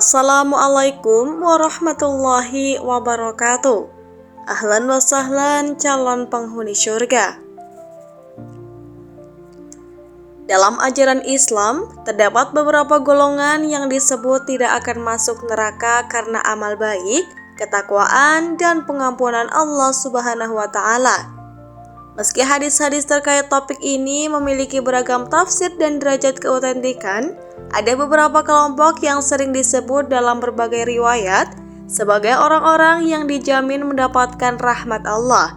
Assalamualaikum warahmatullahi wabarakatuh. Ahlan wa sahlan calon penghuni syurga. Dalam ajaran Islam, terdapat beberapa golongan yang disebut tidak akan masuk neraka karena amal baik, ketakwaan, dan pengampunan Allah Subhanahu wa Ta'ala. Meski hadis-hadis terkait topik ini memiliki beragam tafsir dan derajat keautentikan, ada beberapa kelompok yang sering disebut dalam berbagai riwayat sebagai orang-orang yang dijamin mendapatkan rahmat Allah.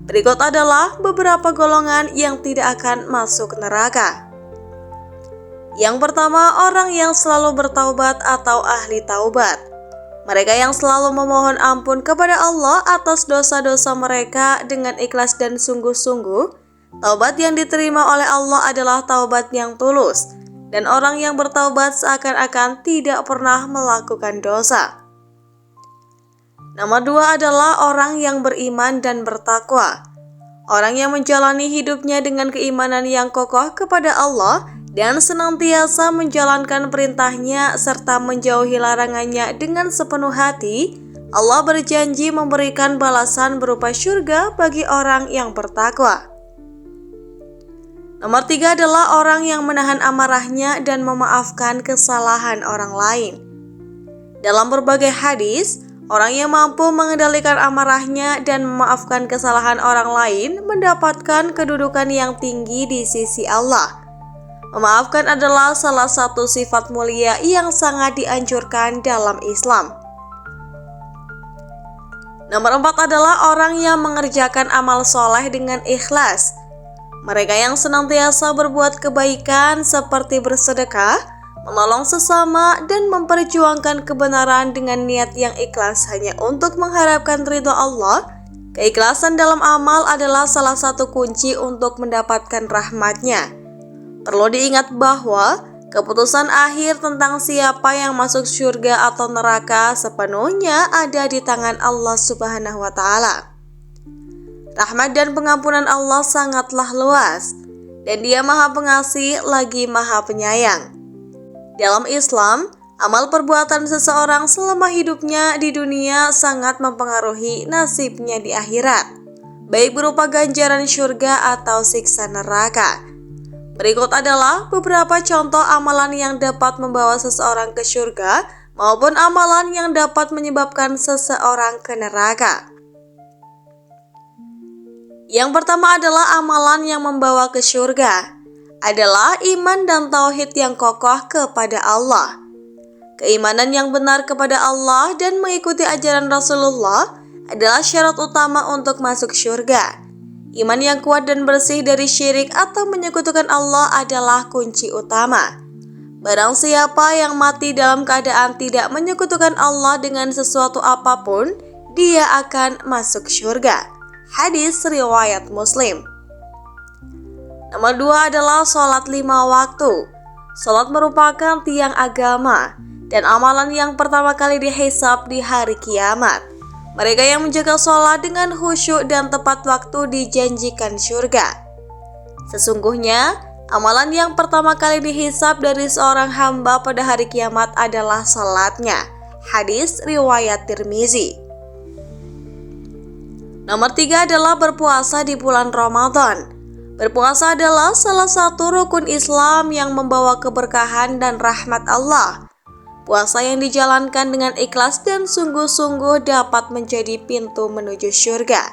Berikut adalah beberapa golongan yang tidak akan masuk neraka. Yang pertama, orang yang selalu bertaubat atau ahli taubat. Mereka yang selalu memohon ampun kepada Allah atas dosa-dosa mereka dengan ikhlas dan sungguh-sungguh. Taubat yang diterima oleh Allah adalah taubat yang tulus, dan orang yang bertaubat seakan-akan tidak pernah melakukan dosa. Nomor 2 adalah orang yang beriman dan bertakwa. Orang yang menjalani hidupnya dengan keimanan yang kokoh kepada Allah dan senantiasa menjalankan perintahnya serta menjauhi larangannya dengan sepenuh hati, Allah berjanji memberikan balasan berupa syurga bagi orang yang bertakwa. Nomor 3 adalah orang yang menahan amarahnya dan memaafkan kesalahan orang lain. Dalam berbagai hadis, orang yang mampu mengendalikan amarahnya dan memaafkan kesalahan orang lain mendapatkan kedudukan yang tinggi di sisi Allah. Memaafkan adalah salah satu sifat mulia yang sangat dianjurkan dalam Islam. Nomor 4 adalah orang yang mengerjakan amal soleh dengan ikhlas. Mereka yang senantiasa berbuat kebaikan seperti bersedekah, menolong sesama, dan memperjuangkan kebenaran dengan niat yang ikhlas hanya untuk mengharapkan ridho Allah. Keikhlasan dalam amal adalah salah satu kunci untuk mendapatkan rahmat-Nya. Perlu diingat bahwa keputusan akhir tentang siapa yang masuk surga atau neraka sepenuhnya ada di tangan Allah Subhanahu wa Ta'ala. Rahmat dan pengampunan Allah sangatlah luas, dan Dia Maha Pengasih lagi Maha Penyayang. Dalam Islam, amal perbuatan seseorang selama hidupnya di dunia sangat mempengaruhi nasibnya di akhirat, baik berupa ganjaran surga atau siksa neraka. Berikut adalah beberapa contoh amalan yang dapat membawa seseorang ke surga maupun amalan yang dapat menyebabkan seseorang ke neraka. Yang pertama adalah amalan yang membawa ke surga, adalah iman dan tauhid yang kokoh kepada Allah. Keimanan yang benar kepada Allah dan mengikuti ajaran Rasulullah adalah syarat utama untuk masuk surga. Iman yang kuat dan bersih dari syirik atau menyekutukan Allah adalah kunci utama. Barang siapa yang mati dalam keadaan tidak menyekutukan Allah dengan sesuatu apapun, dia akan masuk surga. Hadis riwayat Muslim. Nomor 2 adalah sholat 5 waktu. Sholat merupakan tiang agama dan amalan yang pertama kali dihisab di hari kiamat. Mereka yang menjaga sholat dengan khusyuk dan tepat waktu dijanjikan surga. Sesungguhnya, amalan yang pertama kali dihisab dari seorang hamba pada hari kiamat adalah sholatnya. Hadis riwayat Tirmizi. Nomor 3 adalah berpuasa di bulan Ramadan. Berpuasa adalah salah satu rukun Islam yang membawa keberkahan dan rahmat Allah. Puasa yang dijalankan dengan ikhlas dan sungguh-sungguh dapat menjadi pintu menuju surga.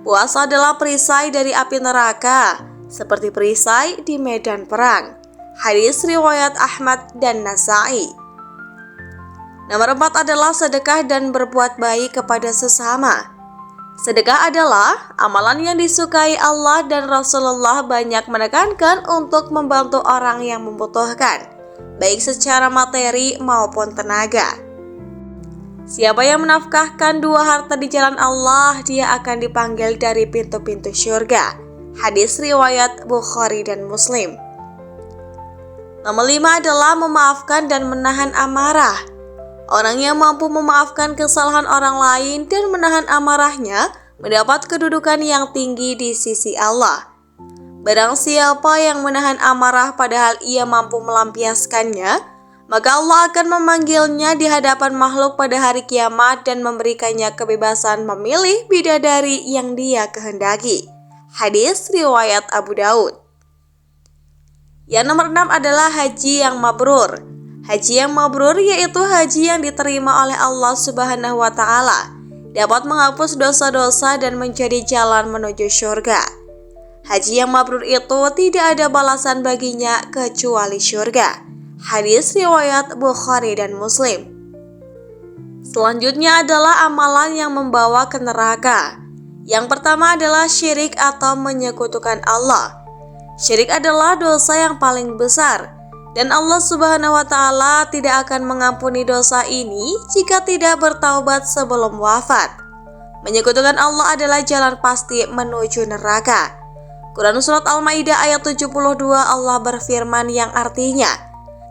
Puasa adalah perisai dari api neraka, seperti perisai di medan perang. Hadis riwayat Ahmad dan Nasa'i. Nomor 4 adalah sedekah dan berbuat baik kepada sesama. Sedekah adalah amalan yang disukai Allah dan Rasulullah banyak menekankan untuk membantu orang yang membutuhkan, baik secara materi maupun tenaga. Siapa yang menafkahkan 2 harta di jalan Allah, dia akan dipanggil dari pintu-pintu surga. Hadis riwayat Bukhari dan Muslim. Nomor 5 adalah memaafkan dan menahan amarah. Orang yang mampu memaafkan kesalahan orang lain dan menahan amarahnya mendapat kedudukan yang tinggi di sisi Allah. Barang siapa yang menahan amarah padahal ia mampu melampiaskannya, maka Allah akan memanggilnya di hadapan makhluk pada hari kiamat dan memberikannya kebebasan memilih bidadari yang dia kehendaki. Hadis riwayat Abu Daud. Yang nomor 6 adalah haji yang mabrur. Haji yang mabrur yaitu haji yang diterima oleh Allah Subhanahu wa Ta'ala, dapat menghapus dosa-dosa dan menjadi jalan menuju surga. Haji yang mabrur itu tidak ada balasan baginya kecuali surga. Hadis riwayat Bukhari dan Muslim. Selanjutnya adalah amalan yang membawa ke neraka. Yang pertama adalah syirik atau menyekutukan Allah. Syirik adalah dosa yang paling besar, dan Allah Subhanahu wa Ta'ala tidak akan mengampuni dosa ini jika tidak bertaubat sebelum wafat. Menyekutukan Allah adalah jalan pasti menuju neraka. Quran Surat Al-Maidah ayat 72 Allah berfirman yang artinya,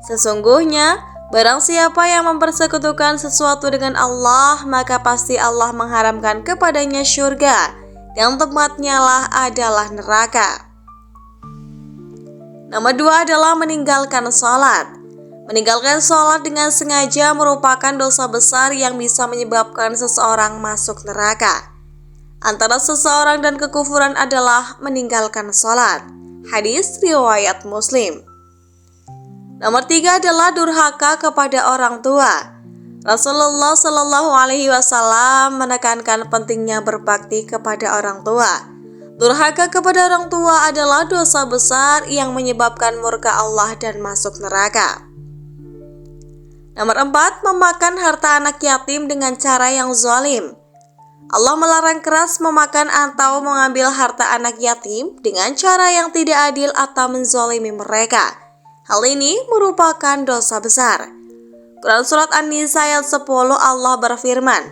sesungguhnya barang siapa yang mempersekutukan sesuatu dengan Allah, maka pasti Allah mengharamkan kepadanya surga, dan tempatnya lah adalah neraka. Nomor 2 adalah meninggalkan sholat. Meninggalkan sholat dengan sengaja merupakan dosa besar yang bisa menyebabkan seseorang masuk neraka. Antara seseorang dan kekufuran adalah meninggalkan sholat. Hadis riwayat Muslim. Nomor 3 adalah durhaka kepada orang tua. Rasulullah Shallallahu Alaihi Wasallam menekankan pentingnya berbakti kepada orang tua. Durhaka kepada orang tua adalah dosa besar yang menyebabkan murka Allah dan masuk neraka. Nomor 4, memakan harta anak yatim dengan cara yang zalim. Allah melarang keras memakan atau mengambil harta anak yatim dengan cara yang tidak adil atau menzalimi mereka. Hal ini merupakan dosa besar. Quran Surat An-Nisa ayat 10 Allah berfirman,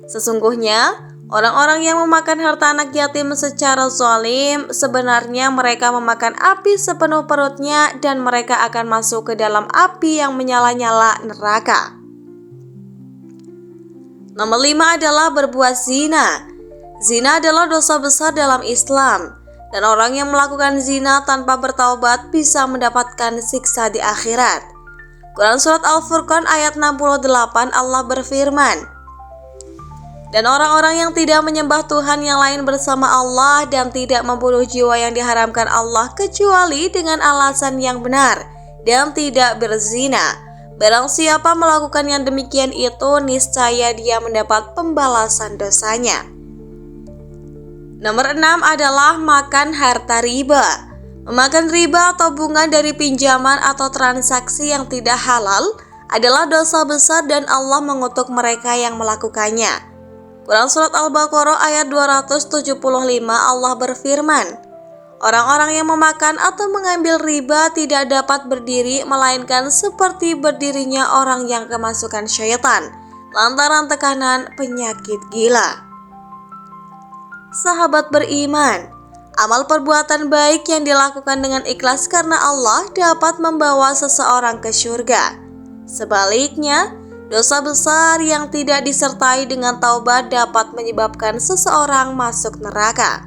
sesungguhnya orang-orang yang memakan harta anak yatim secara zalim, sebenarnya mereka memakan api sepenuh perutnya dan mereka akan masuk ke dalam api yang menyala-nyala neraka. Nomor 5 adalah berbuat zina. Zina adalah dosa besar dalam Islam, dan orang yang melakukan zina tanpa bertaubat bisa mendapatkan siksa di akhirat. Quran Surat Al-Furqan ayat 68 Allah berfirman, dan orang-orang yang tidak menyembah Tuhan yang lain bersama Allah dan tidak membunuh jiwa yang diharamkan Allah kecuali dengan alasan yang benar dan tidak berzina. Barang siapa melakukan yang demikian itu, niscaya dia mendapat pembalasan dosanya. Nomor 6 adalah makan harta riba. Memakan riba atau bunga dari pinjaman atau transaksi yang tidak halal adalah dosa besar dan Allah mengutuk mereka yang melakukannya. Quran Surat Al-Baqarah ayat 275 Allah berfirman, orang-orang yang memakan atau mengambil riba tidak dapat berdiri melainkan seperti berdirinya orang yang kemasukan syaitan lantaran tekanan penyakit gila. Sahabat beriman, amal perbuatan baik yang dilakukan dengan ikhlas karena Allah dapat membawa seseorang ke surga. Sebaliknya, dosa besar yang tidak disertai dengan taubat dapat menyebabkan seseorang masuk neraka.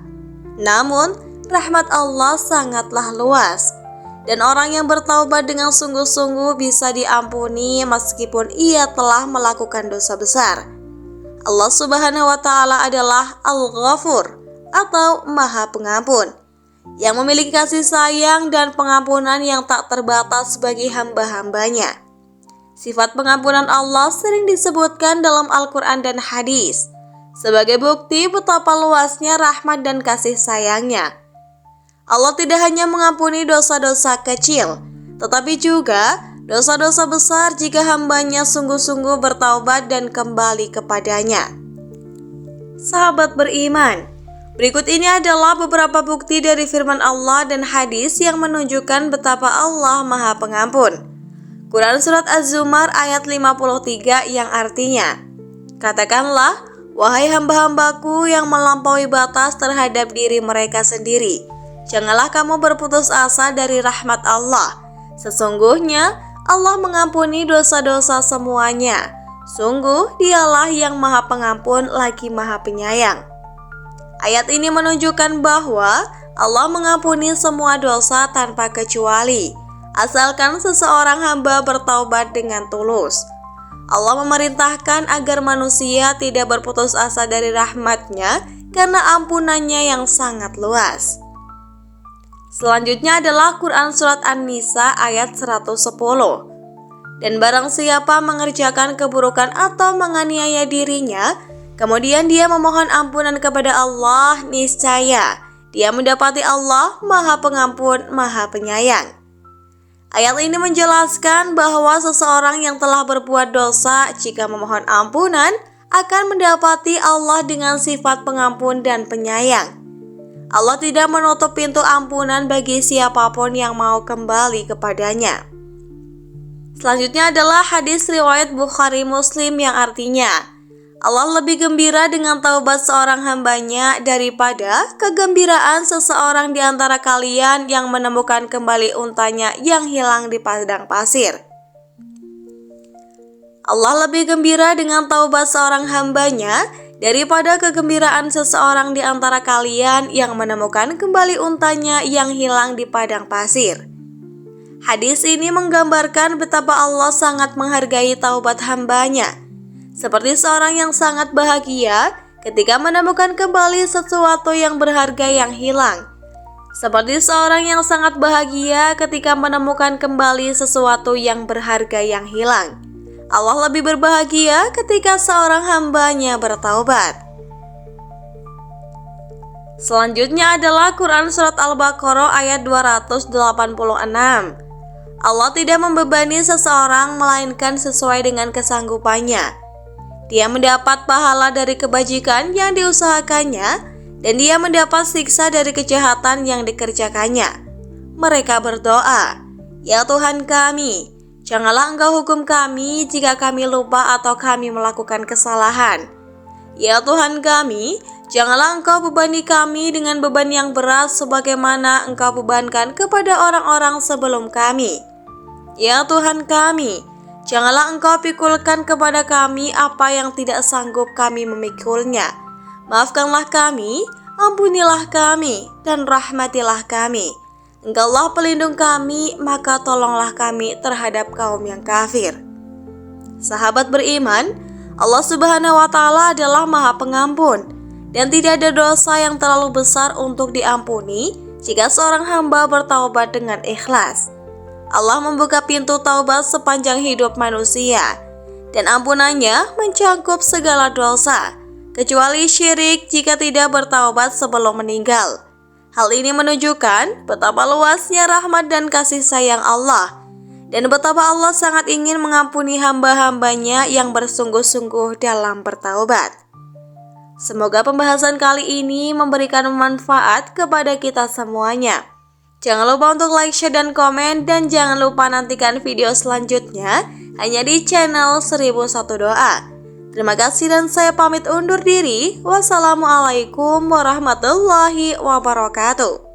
Namun, rahmat Allah sangatlah luas, dan orang yang bertaubat dengan sungguh-sungguh bisa diampuni meskipun ia telah melakukan dosa besar. Allah Subhanahu wa Ta'ala adalah Al-Ghafur atau Maha Pengampun, yang memiliki kasih sayang dan pengampunan yang tak terbatas bagi hamba-hambanya. Sifat pengampunan Allah sering disebutkan dalam Al-Quran dan hadis sebagai bukti betapa luasnya rahmat dan kasih sayangnya. Allah tidak hanya mengampuni dosa-dosa kecil, tetapi juga dosa-dosa besar jika hambanya sungguh-sungguh bertaubat dan kembali kepadanya. Sahabat beriman, berikut ini adalah beberapa bukti dari firman Allah dan hadis yang menunjukkan betapa Allah Maha Pengampun. Quran Surat Az-Zumar ayat 53 yang artinya, katakanlah, wahai hamba-hambaku yang melampaui batas terhadap diri mereka sendiri, janganlah kamu berputus asa dari rahmat Allah. Sesungguhnya Allah mengampuni dosa-dosa semuanya. Sungguh dialah yang Maha Pengampun lagi Maha Penyayang. Ayat ini menunjukkan bahwa Allah mengampuni semua dosa tanpa kecuali. asalkan seseorang hamba bertaubat dengan tulus. Allah memerintahkan agar manusia tidak berputus asa dari rahmat-Nya karena ampunannya yang sangat luas. Selanjutnya adalah Quran Surat An-Nisa ayat 110. Dan barang siapa mengerjakan keburukan atau menganiaya dirinya, kemudian dia memohon ampunan kepada Allah, niscaya dia mendapati Allah Maha Pengampun, Maha Penyayang. Ayat ini menjelaskan bahwa seseorang yang telah berbuat dosa jika memohon ampunan akan mendapati Allah dengan sifat pengampun dan penyayang. Allah tidak menutup pintu ampunan bagi siapapun yang mau kembali kepadanya. Selanjutnya adalah hadis riwayat Bukhari Muslim yang artinya, Allah lebih gembira dengan taubat seorang hambanya daripada kegembiraan seseorang di antara kalian yang menemukan kembali untanya yang hilang di padang pasir. Allah lebih gembira dengan taubat seorang hambanya daripada kegembiraan seseorang di antara kalian yang menemukan kembali untanya yang hilang di padang pasir. Hadis ini menggambarkan betapa Allah sangat menghargai taubat hambanya, seperti seorang yang sangat bahagia ketika menemukan kembali sesuatu yang berharga yang hilang. Seperti seorang yang sangat bahagia ketika menemukan kembali sesuatu yang berharga yang hilang. Allah lebih berbahagia ketika seorang hambanya bertaubat. Selanjutnya adalah Quran Surat Al-Baqarah ayat 286. Allah tidak membebani seseorang melainkan sesuai dengan kesanggupannya. Dia mendapat pahala dari kebajikan yang diusahakannya, dan dia mendapat siksa dari kejahatan yang dikerjakannya. Mereka berdoa, "Ya Tuhan kami, janganlah Engkau hukum kami jika kami lupa atau kami melakukan kesalahan. Ya Tuhan kami, janganlah Engkau bebani kami dengan beban yang berat sebagaimana Engkau bebankan kepada orang-orang sebelum kami. Ya Tuhan kami, janganlah Engkau pikulkan kepada kami apa yang tidak sanggup kami memikulnya. Maafkanlah kami, ampunilah kami, dan rahmatilah kami. Engkaulah pelindung kami, maka tolonglah kami terhadap kaum yang kafir." Sahabat beriman, Allah Subhanahu wa Ta'ala adalah Maha Pengampun, dan tidak ada dosa yang terlalu besar untuk diampuni jika seorang hamba bertaubat dengan ikhlas. Allah membuka pintu taubat sepanjang hidup manusia, dan ampunannya mencakup segala dosa, kecuali syirik jika tidak bertaubat sebelum meninggal. Hal ini menunjukkan betapa luasnya rahmat dan kasih sayang Allah, dan betapa Allah sangat ingin mengampuni hamba-hambanya yang bersungguh-sungguh dalam bertaubat. Semoga pembahasan kali ini memberikan manfaat kepada kita semuanya. Jangan lupa untuk like, share, dan komen, dan jangan lupa nantikan video selanjutnya hanya di channel 1001 Doa. Terima kasih dan saya pamit undur diri. Wassalamualaikum warahmatullahi wabarakatuh.